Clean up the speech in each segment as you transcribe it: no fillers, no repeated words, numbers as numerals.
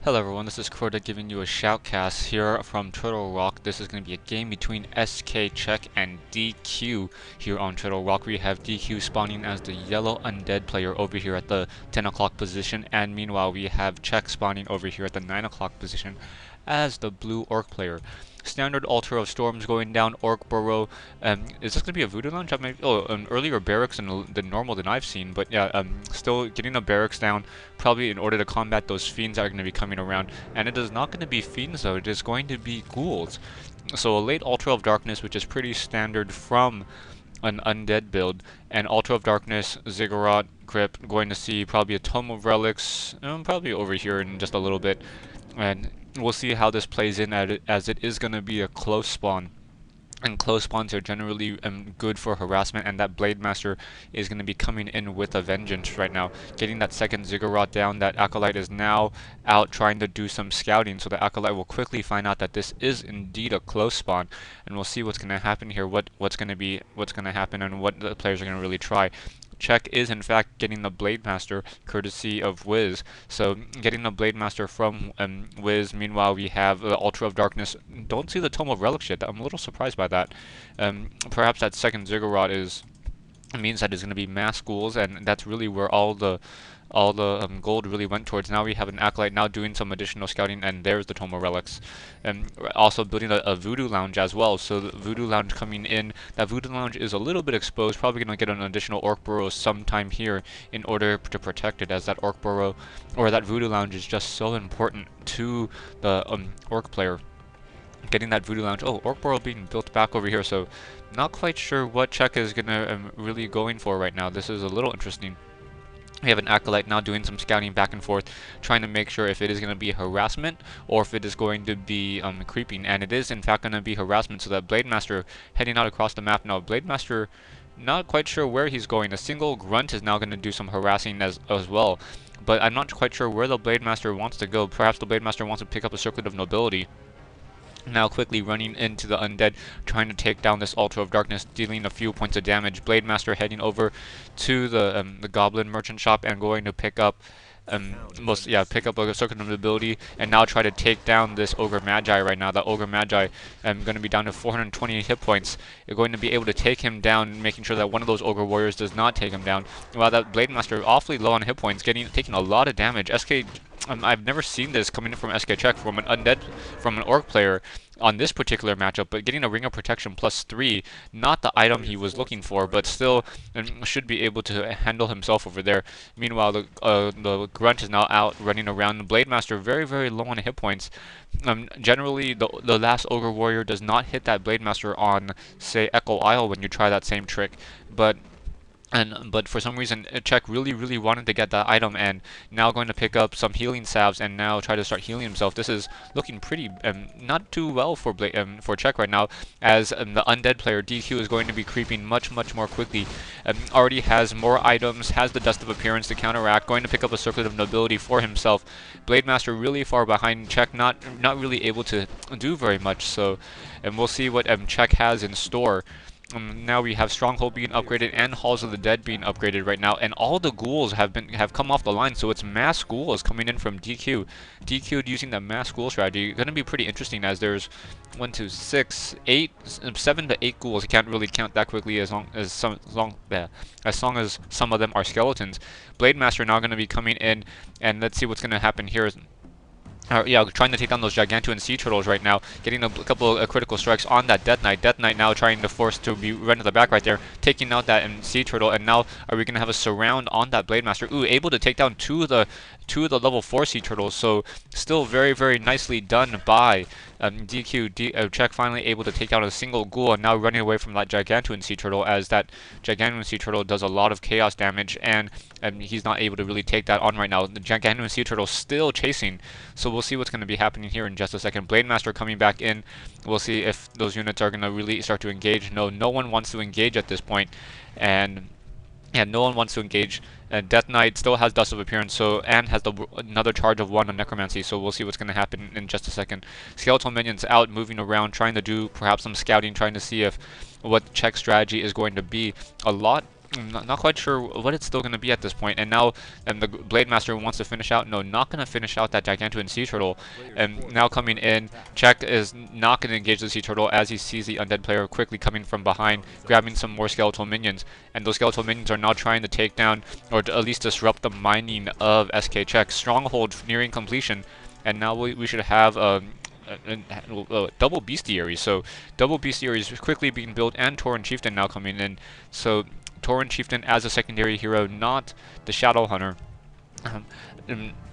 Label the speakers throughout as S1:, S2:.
S1: Hello everyone, this is Crota giving you a shoutcast here from Turtle Rock. This is going to be a game between SK Check and DQ here on Turtle Rock. We have DQ spawning as the yellow undead player over here at the 10 o'clock position, and meanwhile we have Check spawning over here at the 9 o'clock position as the blue orc player. Standard Altar of Storms going down, Orc Burrow. Is this going to be a Voodoo Lounge? An earlier barracks than normal than I've seen, but yeah, still getting a barracks down, probably in order to combat those fiends that are going to be coming around. And it is not going to be fiends though, it is going to be ghouls. So a late Altar of Darkness, which is pretty standard from an undead build, and Altar of Darkness, Ziggurat, Crypt, going to see probably a Tome of Relics, probably over here in just a little bit. And we'll see how this plays in as it is going to be a close spawn. And close spawns are generally good for harassment, and that Blade Master is going to be coming in with a vengeance right now. Getting that second Ziggurat down, that Acolyte is now out trying to do some scouting, so the Acolyte will quickly find out that this is indeed a close spawn, and we'll see what's going to happen here, what's going to happen, and what the players are going to really try. Check is in fact getting the Blade Master courtesy of Wiz. So getting the Blade Master from Wiz. Meanwhile, we have the Altar of Darkness. Don't see the Tome of Relics yet. I'm a little surprised by that. Perhaps that second Ziggurat means that it's going to be mass ghouls, and that's really where all the gold really went towards. Now we have an Acolyte now doing some additional scouting, and there's the Tome of Relics. Also building a Voodoo Lounge as well, so the Voodoo Lounge coming in. That Voodoo Lounge is a little bit exposed, probably going to get an additional Orc Burrow sometime here in order to protect it, as that Orc Burrow, or that Voodoo Lounge is just so important to the Orc player. Getting that Voodoo Lounge. Oh, Orc Burrow being built back over here, so not quite sure what Check is going to really going for right now. This is a little interesting. We have an Acolyte now doing some scouting back and forth, trying to make sure if it is going to be harassment or if it is going to be creeping. And it is in fact going to be harassment, so that Blade Master heading out across the map now. Blade Master not quite sure where he's going. A single Grunt is now going to do some harassing as well. But I'm not quite sure where the Blade Master wants to go. Perhaps the Blade Master wants to pick up a Circlet of Nobility. Now quickly running into the Undead, trying to take down this Altar of Darkness, dealing a few points of damage. Blade Master heading over to the Goblin Merchant Shop and going to pick up pick up a Circuit of Nobility, and now try to take down this Ogre Magi right now. That Ogre Magi going to be down to 420 hit points. You're going to be able to take him down, making sure that one of those Ogre Warriors does not take him down. While that Blade Master awfully low on hit points, taking a lot of damage. I've never seen this coming in from SK Check from an Orc player on this particular matchup, but getting a Ring of Protection +3, not the item he was looking for, but still should be able to handle himself over there. Meanwhile, the Grunt is now out running around. The Blade Master very, very low on hit points. Generally, the last Ogre Warrior does not hit that Blade Master on, say, Echo Isle when you try that same trick, but for some reason, Check really wanted to get that item, and now going to pick up some healing salves and now try to start healing himself. This is looking pretty not too well for Check right now, as the Undead player DQ is going to be creeping much more quickly. Already has more items, has the Dust of Appearance to counteract, going to pick up a Circlet of Nobility for himself. Blade Master really far behind Check, not really able to do very much. So, and we'll see what Check has in store. Now we have Stronghold being upgraded and Halls of the Dead being upgraded right now, and all the ghouls have come off the line, so it's mass ghouls coming in from DQ. DQ using the mass ghoul strategy, going to be pretty interesting, as there's 1, 2, 6, 8, 7 to 8 ghouls. You can't really count that quickly as long as some of them are skeletons. Blade Master now going to be coming in, and let's see what's going to happen here. Trying to take down those Gigantuan Sea Turtles right now, getting a couple of critical strikes on that Death Knight. Death Knight now trying to force to be run to the back right there, taking out that Sea Turtle, and now are we going to have a surround on that Blade Master? Ooh, able to take down two of the level 4 Sea Turtles, so still very nicely done by Check, finally able to take out a single ghoul, and now running away from that Gigantuan Sea Turtle, as that Gigantuan Sea Turtle does a lot of chaos damage, and he's not able to really take that on right now. The Gigantuan Sea Turtle still chasing, so we'll see what's going to be happening here in just a second. Blade Master coming back in. We'll see if those units are going to really start to engage. No one wants to engage at this point, and yeah, no one wants to engage. Death Knight still has Dust of Appearance, and has another charge of 1 on Necromancy, so we'll see what's going to happen in just a second. Skeletal Minions out, moving around, trying to do perhaps some scouting, trying to see if what Check strategy is going to be. A lot not quite sure what it's still going to be at this point. And now the Blade Master wants to finish out. No, not going to finish out that Gigantuan Sea Turtle. And now coming in, Czech is not going to engage the Sea Turtle as he sees the Undead player quickly coming from behind, grabbing some more skeletal minions. And those skeletal minions are now trying to take down, or to at least disrupt the mining of SK Czech. Stronghold nearing completion. And now we should have double bestiaries. So double bestiaries quickly being built, and Tauren Chieftain now coming in. So Tauren Chieftain as a secondary hero, not the Shadow Hunter.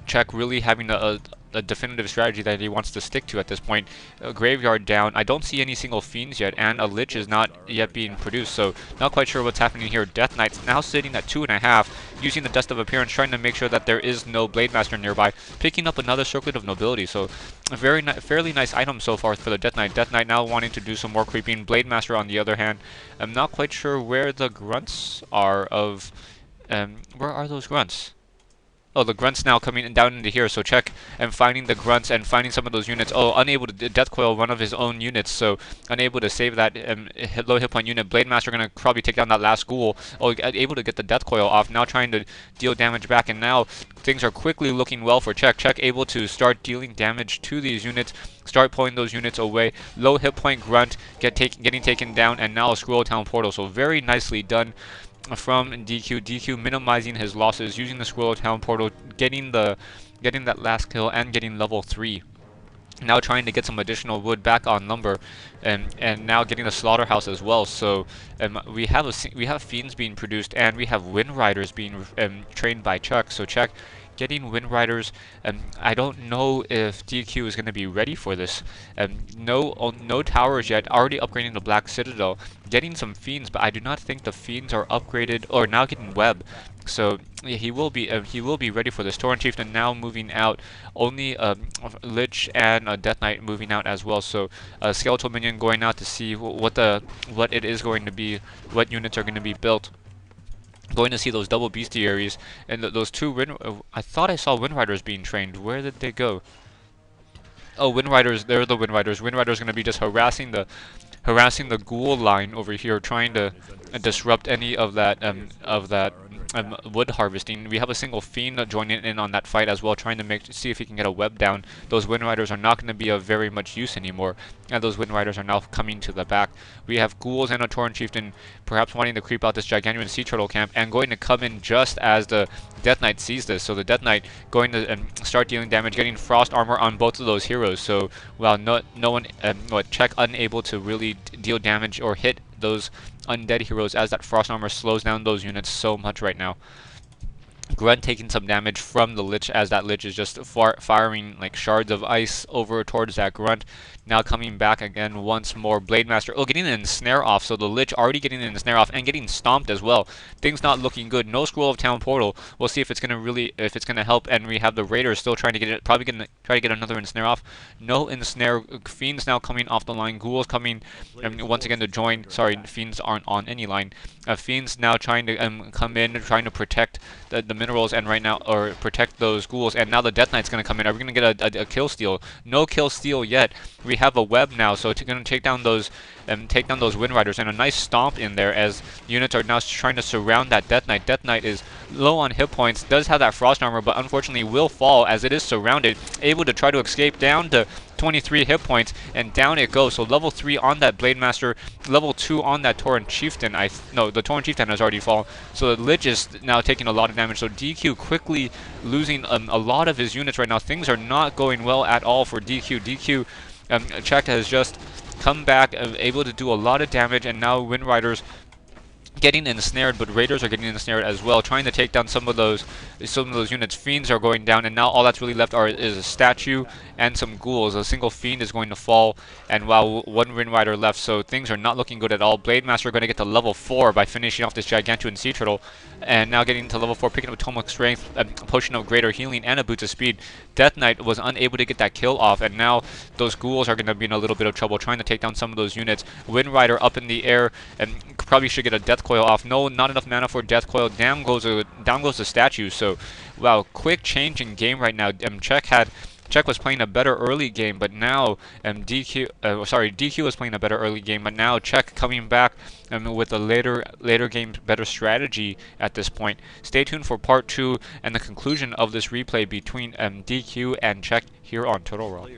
S1: Czech really having a definitive strategy that he wants to stick to at this point. Graveyard down. I don't see any single fiends yet, and a Lich is not yet being produced, so not quite sure what's happening here. Death Knight's now sitting at 2.5, using the Dust of Appearance, trying to make sure that there is no Blade Master nearby, picking up another Circlet of Nobility, so a fairly nice item so far for the Death Knight. Death Knight now wanting to do some more creeping. Blade Master on the other hand, I'm not quite sure where the grunts are of... where are those grunts? Oh, the grunts now coming down into here, so Czech and finding the grunts and finding some of those units. Oh, unable to death coil one of his own units, so unable to save that low hit point unit. Blade Master gonna probably take down that last ghoul. Oh, able to get the death coil off, now trying to deal damage back, and now things are quickly looking well for Czech. Czech able to start dealing damage to these units, start pulling those units away. Low hit point grunt getting taken down, and now a Scroll Town portal, so very nicely done from DQ. DQ minimizing his losses, using the Squirrel Town portal, getting that last kill and getting level 3. Now trying to get some additional wood back on lumber, and now getting a slaughterhouse as well. So we have fiends being produced, and we have wind riders being trained by Chuck. So Chuck getting wind riders. I don't know if DQ is going to be ready for this. No towers yet. Already upgrading the Black Citadel, getting some fiends, but I do not think the fiends are upgraded or now getting web. So yeah, he will be ready for this. Tauren Chieftain now moving out. Only Lich and Death Knight moving out as well. So Skeletal Minion going out to see what it is going to be, what units are going to be built. Going to see those double bestiaries and those two I thought I saw Wind Riders being trained. Where did they go? Oh, Wind Riders. They're the Wind Riders. Wind Riders going to be just harassing the ghoul line over here, trying to disrupt any of that wood harvesting. We have a single fiend joining in on that fight as well, trying to see if he can get a web down. Those Wind Riders are not going to be of very much use anymore, and those Wind Riders are now coming to the back. We have ghouls and a Tauren Chieftain perhaps wanting to creep out this Gigantuan Sea Turtle camp, and going to come in just as the Death Knight sees this. So the Death Knight going to start dealing damage, getting frost armor on both of those heroes. So while no one, Czech unable to really deal damage or hit those undead heroes, as that frost armor slows down those units so much right now. Grunt taking some damage from the Lich, as that Lich is just firing like shards of ice over towards that Grunt. Now coming back again once more. Blade Master, getting an ensnare off, so the Lich already getting an ensnare off and getting stomped as well. Things not looking good. No Scroll of Town portal. We'll see if it's gonna help, and we have the Raiders still trying to get it, probably gonna try to get another ensnare off. No ensnare. Fiends now coming off the line. Ghouls coming once again to join. Sorry, Fiends aren't on any line. Fiends now trying to come in, trying to protect the minerals, and right now, or protect those ghouls, and now the Death Knight's gonna come in. Are we gonna get a kill steal? No kill steal yet. We have a web now, so it's gonna take down those Wind Riders, and a nice stomp in there as units are now trying to surround that Death Knight. Death Knight is low on hit points, does have that frost armor, but unfortunately will fall as it is surrounded. Able to try to escape down to 23 hit points, and down it goes. So level 3 on that Blade Master, level 2 on that Tauren Chieftain. No, the Tauren Chieftain has already fallen. So the Lich is now taking a lot of damage. So DQ quickly losing a lot of his units right now. Things are not going well at all for DQ. DQ Czech has just come back, able to do a lot of damage, and now Wind Riders getting ensnared, but Raiders are getting ensnared as well, trying to take down some of those units. Fiends are going down, and now all that's really left is a statue and some ghouls. A single fiend is going to fall, and while one Wind Rider left, so things are not looking good at all. Blade Master going to get to level 4 by finishing off this Gigantuan Sea Turtle, and now getting to level 4, picking up Atomic Strength, a potion of greater healing, and a boost of speed. Death Knight was unable to get that kill off, and now those ghouls are going to be in a little bit of trouble trying to take down some of those units. Wind Rider up in the air, and probably should get a Death Coil off. No, not enough mana for Death Coil. Down goes the statue. So, wow, quick change in game right now. Czech had Czech was playing a better early game, but now DQ was playing a better early game, but now Czech coming back with a later game better strategy at this point. Stay tuned for part 2 and the conclusion of this replay between DQ and Czech here on Total Rock.